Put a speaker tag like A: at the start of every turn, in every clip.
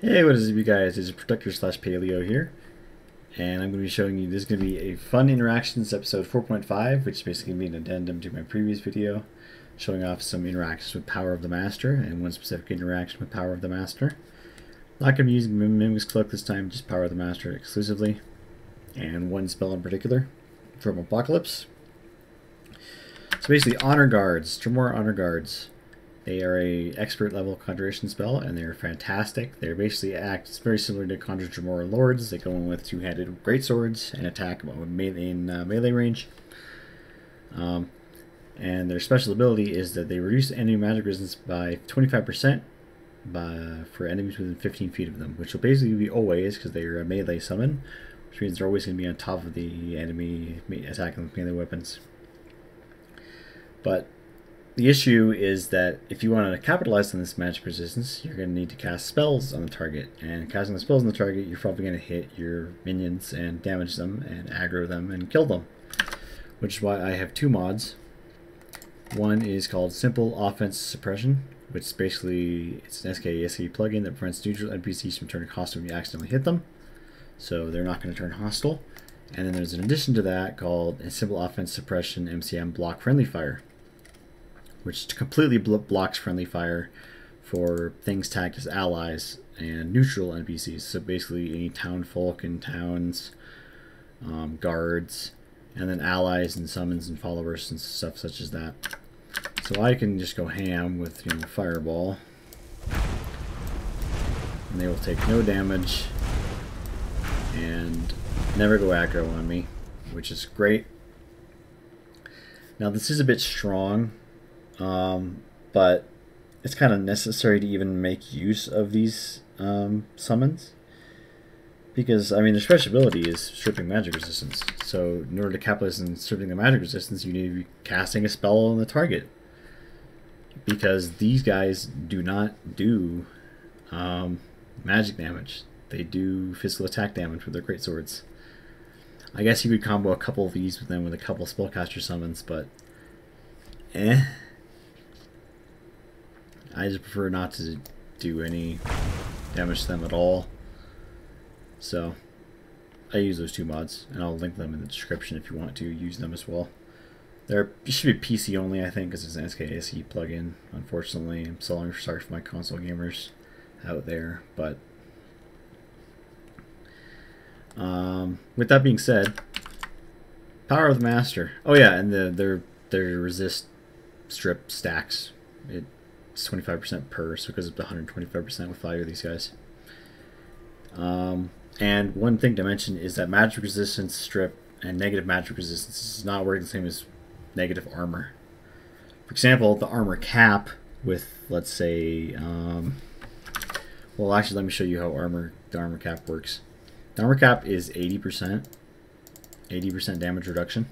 A: Hey, what is up, you guys? It's Protector slash Paleo here, and I'm going to be showing you this is going to be a fun interactions episode 4.5, which is basically going to be an addendum to my previous video, showing off some interactions with Power of the Master and one specific interaction with Power of the Master. Not going to be using Mimics Cloak this time, just Power of the Master exclusively, and one spell in particular from Apocalypse. So basically, Honor Guards, Dremora Honor Guards. They are a expert level conjuration spell, and they're fantastic. They basically act very similar to Conjure Dremora Lords. They go in with two-handed greatswords and attack in melee range. And their special ability is that they reduce enemy magic resistance by 25% for enemies within 15 feet of them, which will basically be always, because they are a melee summon, which means they're always going to be on top of the enemy attacking with melee weapons. But the issue is that if you want to capitalize on this magic resistance, you're going to need to cast spells on the target. And casting the spells on the target, you're probably going to hit your minions and damage them and aggro them and kill them. Which is why I have two mods. One is called Simple Offense Suppression, which is basically it's an SKSE plugin that prevents neutral NPCs from turning hostile when you accidentally hit them. So they're not going to turn hostile. And then there's an addition to that called a Simple Offense Suppression MCM Block Friendly Fire, which completely blocks friendly fire for things tagged as allies and neutral NPCs. So basically any town folk and towns, guards, and then allies and summons and followers and stuff such as that. So I can just go ham with, Fireball, and they will take no damage and never go aggro on me, which is great. Now this is a bit strong. But it's kind of necessary to even make use of these summons, because I mean their special ability is stripping magic resistance. So in order to capitalize on stripping the magic resistance, you need to be casting a spell on the target, because these guys do not do magic damage. They do physical attack damage with their greatswords. I guess you could combo a couple of these with them with a couple of spellcaster summons, but I just prefer not to do any damage to them at all. So I use those two mods, and I'll link them in the description if you want to use them as well. It should be PC only, I think, because it's an SKSE plugin. Unfortunately, I'm sorry for my console gamers out there. But with that being said, Power of the Master. Oh yeah, and their resist strip stacks. It's 25% per, so it goes up to 125% with 5 of these guys. And one thing to mention is that magic resistance strip and negative magic resistance does not work the same as negative armor. For example, the armor cap with, let's say, well, actually, let me show you how the armor cap works. The armor cap is 80% damage reduction.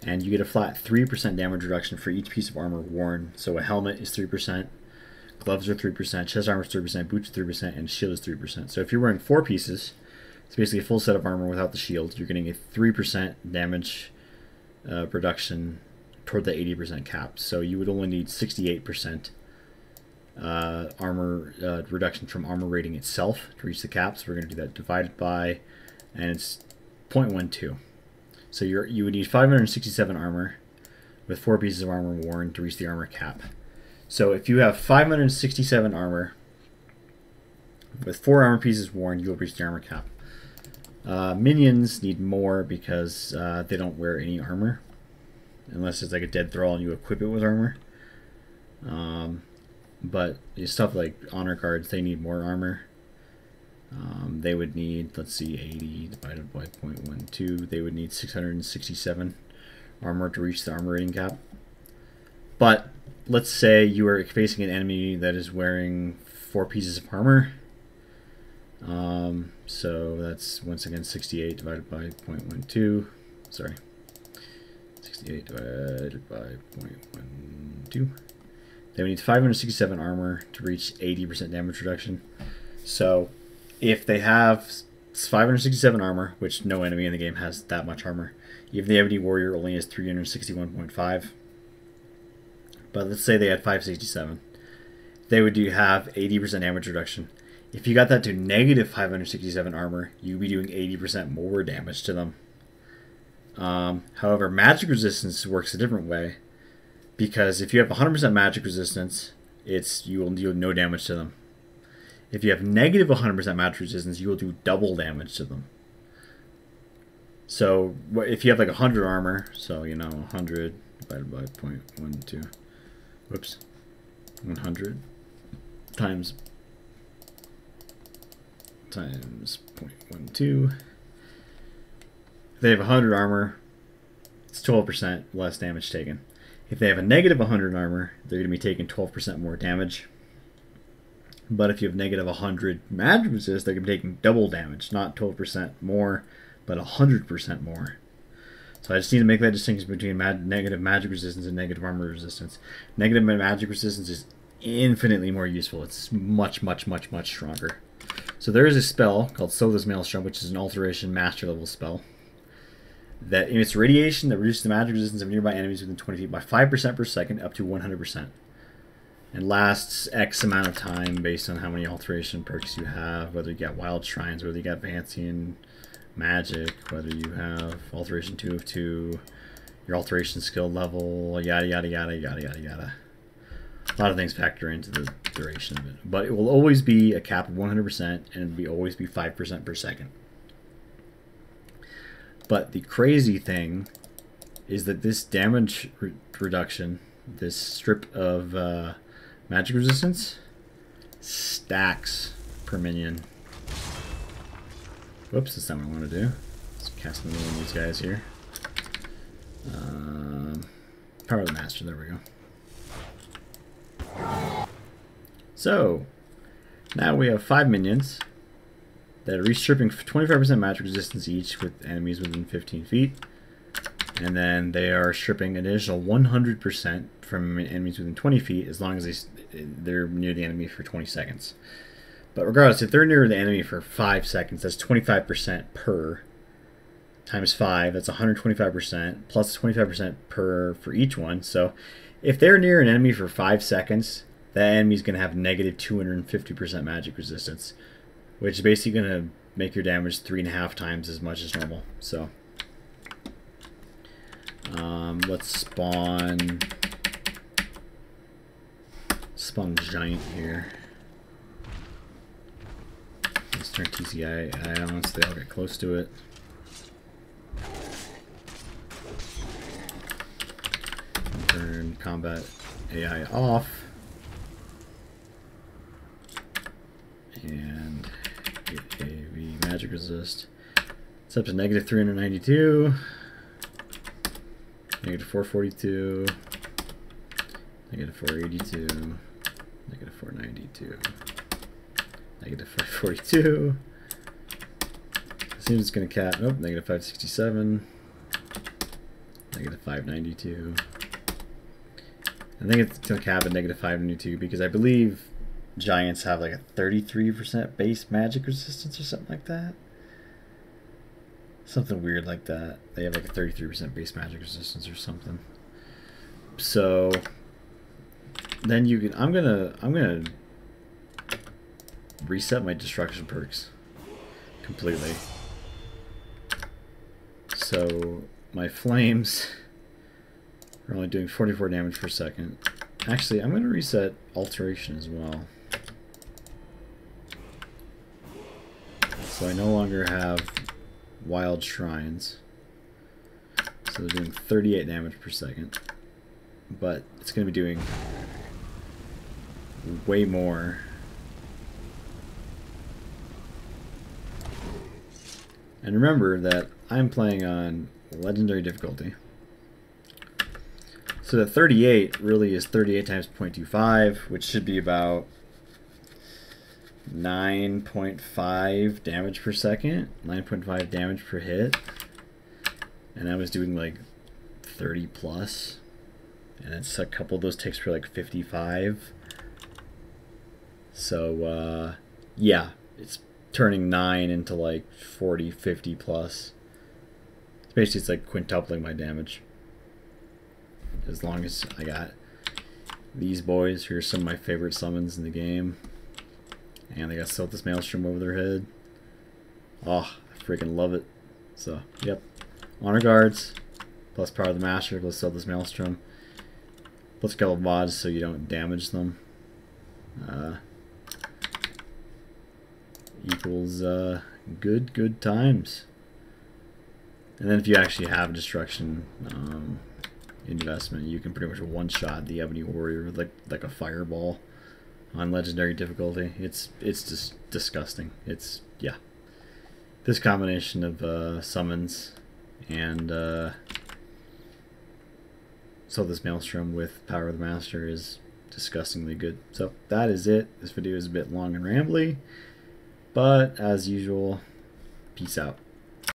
A: And you get a flat 3% damage reduction for each piece of armor worn. So a helmet is 3%, gloves are 3%, chest armor is 3%, boots are 3%, and shield is 3%. So if you're wearing 4 pieces, it's basically a full set of armor without the shield, you're getting a 3% damage reduction toward the 80% cap. So you would only need 68% armor reduction from armor rating itself to reach the cap. So we're going to do that divided by, and it's 0.12. So you would need 567 armor with 4 pieces of armor worn to reach the armor cap. So if you have 567 armor with 4 armor pieces worn, you will reach the armor cap. Minions need more because they don't wear any armor, unless it's like a dead thrall and you equip it with armor. But stuff like honor guards, they need more armor. They would need, let's see, 80 divided by 0.12. They would need 667 armor to reach the armor rating cap. But let's say you are facing an enemy that is wearing 4 pieces of armor. So that's once again 68 divided by 0.12. Sorry, 68 divided by 0.12. They would need 567 armor to reach 80% damage reduction. So if they have 567 armor, which no enemy in the game has that much armor, even the Ebony Warrior only has 361.5. But let's say they had 567. They would have 80% damage reduction. If you got that to negative 567 armor, you'd be doing 80% more damage to them. However, magic resistance works a different way, because if you have 100% magic resistance, you will deal no damage to them. If you have negative 100% magic resistance, you will do double damage to them. So if you have like 100 armor, so 100 divided by 0.12, whoops, 100 times 0.12. If they have 100 armor, it's 12% less damage taken. If they have a negative 100 armor, they're going to be taking 12% more damage. But if you have negative 100 magic resist, they're going to be taking double damage, not 12% more, but 100% more. So I just need to make that distinction between negative magic resistance and negative armor resistance. Negative magic resistance is infinitely more useful. It's much, much, much, much stronger. So there is a spell called Sotha's Maelstrom, which is an alteration master level spell that emits radiation that reduces the magic resistance of nearby enemies within 20 feet by 5% per second up to 100%. And lasts X amount of time based on how many alteration perks you have, whether you got wild shrines, whether you got Vancian magic, whether you have alteration 2 of 2, your alteration skill level, yada yada yada yada yada yada. A lot of things factor into the duration of it. But it will always be a cap of 100% and it will always be 5% per second. But the crazy thing is that this damage reduction, this strip of magic resistance, stacks per minion. Whoops, that's not what I want to do. Let's cast another one of these guys here. Power of the Master, there we go. So, now we have 5 minions that are restripping 25% magic resistance each with enemies within 15 feet. And then they are stripping an additional 100% from enemies within 20 feet as long as they're near the enemy for 20 seconds. But regardless, if they're near the enemy for 5 seconds, that's 25% per times 5. That's 125% plus 25% per for each one. So if they're near an enemy for 5 seconds, that enemy's going to have negative 250% magic resistance, which is basically going to make your damage 3.5 times as much as normal. So let's spawn giant here. Let's turn TCI on so they all get close to it. Turn combat AI off. And get AV magic resist. It's up to negative 392, negative 442, negative 482, negative 492, negative 542. Seems it's going to cap. Nope, negative 567, negative 592. I think it's going to cap at negative 592 because I believe giants have like a 33% base magic resistance or something like that. Something weird like that. They have like a 33% base magic resistance or something. So then you can I'm gonna reset my destruction perks completely. So my flames are only doing 44 damage per second. Actually, I'm gonna reset alteration as well. So I no longer have wild shrines. So they're doing 38 damage per second. But it's going to be doing way more. And remember that I'm playing on legendary difficulty. So the 38 really is 38 times 0.25, which should be about 9.5 damage per second, 9.5 damage per hit, and I was doing like 30 plus, and it's a couple of those ticks for like 55. So yeah, it's turning 9 into like 40, 50 plus. Basically, it's like quintupling my damage. As long as I got these boys, who are some of my favorite summons in the game. And they got Sotha's Maelstrom over their head. Oh, I freaking love it. So, yep. Honor Guards, plus Power of the Master, plus Sotha's Maelstrom. Plus a couple of mods so you don't damage them. Equals good times. And then if you actually have a destruction investment, you can pretty much one-shot the Ebony Warrior with like a fireball on legendary difficulty. It's just disgusting. It's, yeah. This combination of summons and Sotha's Maelstrom with Power of the Master is disgustingly good. So that is it. This video is a bit long and rambly, but as usual, peace out.